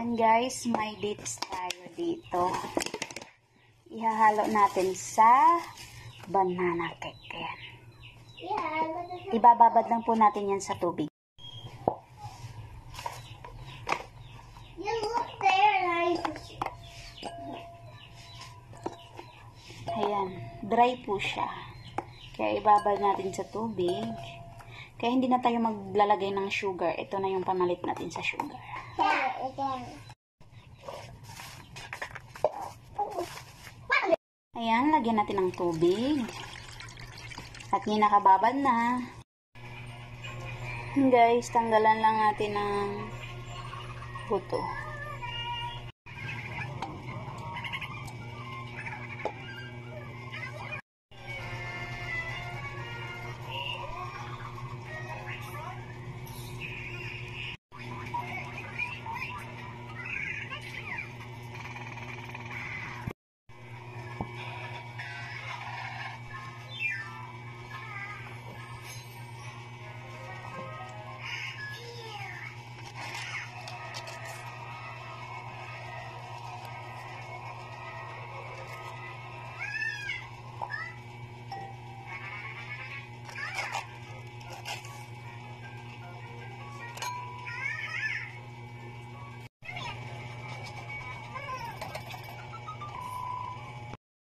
Ayan guys, may dates tayo dito. Ihahalo natin sa banana cake. Ayan. Ibababad lang po natin yan sa tubig. Ayan, dry po siya. Kaya ibabad natin sa tubig. Kaya hindi na tayo maglalagay ng sugar. Ito na yung pamalit natin sa sugar. Ayan, lagyan natin ng tubig. At nakababad na. Guys, tanggalan lang natin ng buto.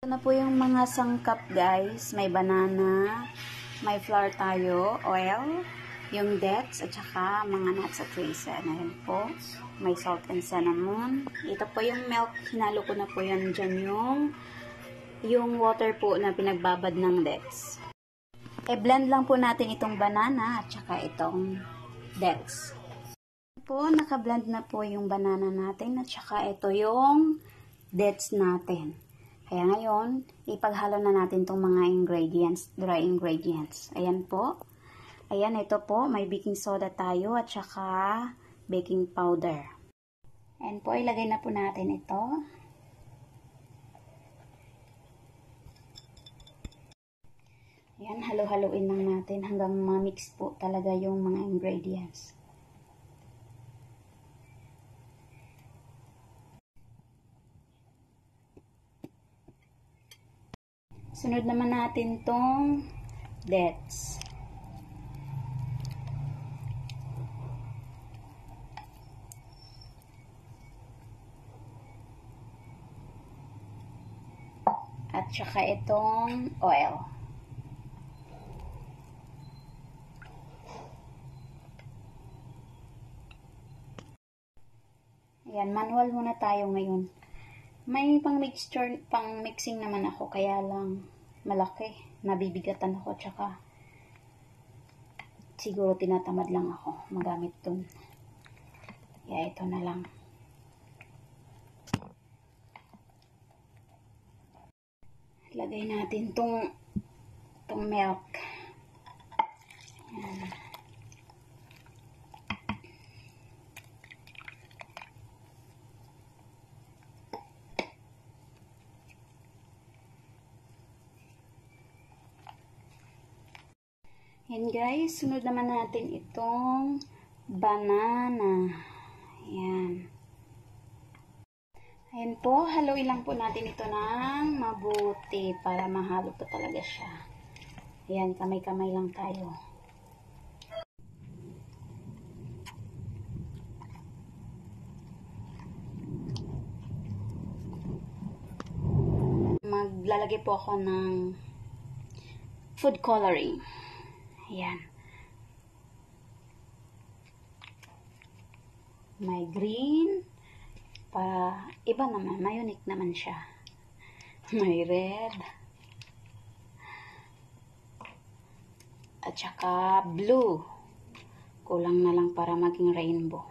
Ito na po yung mga sangkap guys. May banana, may flour tayo, oil, yung dates, at saka mga nuts at raisin. Ayan po. May salt and cinnamon. Ito po yung milk. Hinalo ko na po yan dyan yung water po na pinagbabad ng dates. I-blend lang po natin itong banana at saka itong dates. Po, naka-blend na po yung banana natin at saka ito yung dates natin. Kaya ngayon, ipaghalo na natin itong mga ingredients, dry ingredients. Ayan po. Ayan, ito po, may baking soda tayo at saka baking powder. Ayan po, ilagay na po natin ito. Ayan, halo-haloin lang natin hanggang ma-mix po talaga yung mga ingredients. Sunod naman natin tong dates. At saka itong oil. Ayan, manual muna tayo ngayon. May pang-mixing naman ako, kaya lang malaki. Nabibigatan ako, tsaka siguro tinatamad lang ako magamit dun. Kaya ito na lang. Lagay natin tong milk. Ayan. Ayan guys, sunod naman natin itong banana. Ayan. Ayan po, haluin lang po natin ito ng mabuti para mahalo po talaga siya. Ayan, kamay-kamay lang tayo. Maglalagay po ako ng food coloring. Ayan. May green. Para iba naman. May unique naman siya. May red. At saka blue. Kulang na lang para maging rainbow.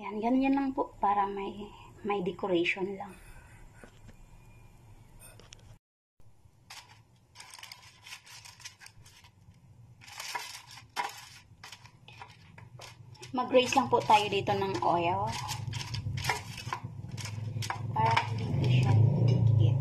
Yan, ganyan lang po para may decoration lang. Mag-raise lang po tayo dito ng oil. Para hindi siya dikit.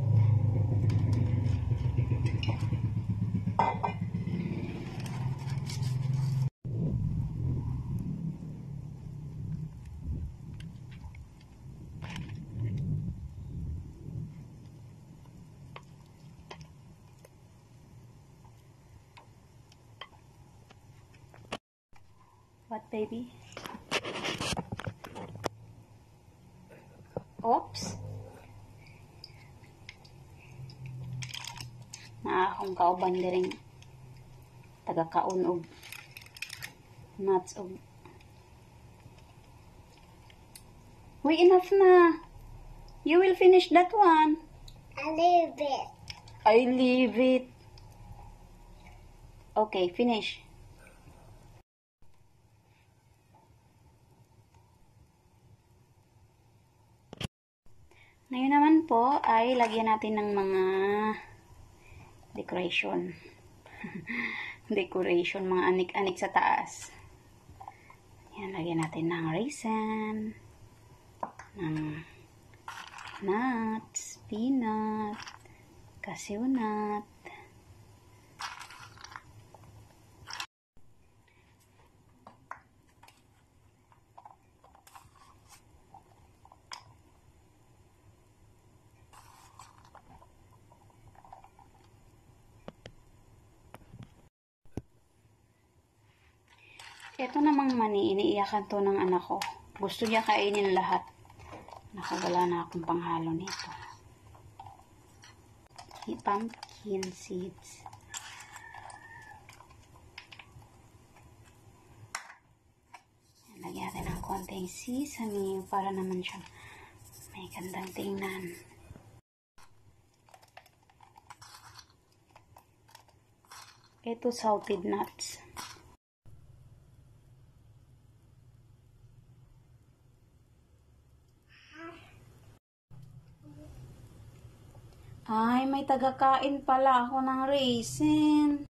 What, baby? Oops. Akong kauban diring taga-kaon og nuts og. Wait, enough na. You will finish that one. I leave it. I leave it. Okay, finish. Ngayon naman po ay lagyan natin ng mga decoration. Decoration, mga anik-anik sa taas. Yan, lagyan natin ng raisin, ng nuts, peanut, cashew nut. Ito namang mani, iniiyakan to ng anak ko. Gusto niya kainin lahat. Naku, wala na akong panghalo nito. Pumpkin seeds. Lagyan natin ng konting sesame para naman siya may gandang tingnan. Ito salted nuts. Ay, may taga-kain pala ako ng raisin.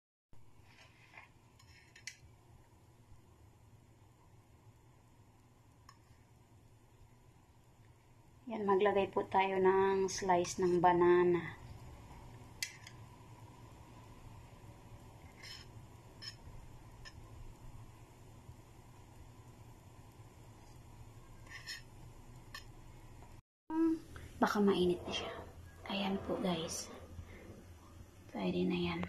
Yan, maglagay po tayo ng slice ng banana. Baka mainit na siya. Ayan po guys. Pwede na yan.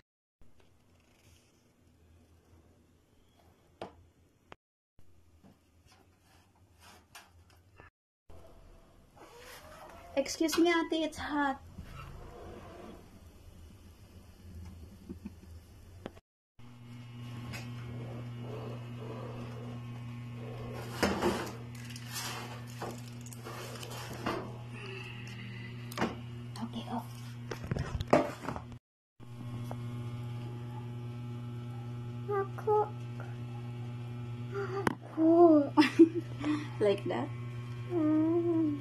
Excuse me ate, it's hot. Okay, off. Cool. Like that? Mm.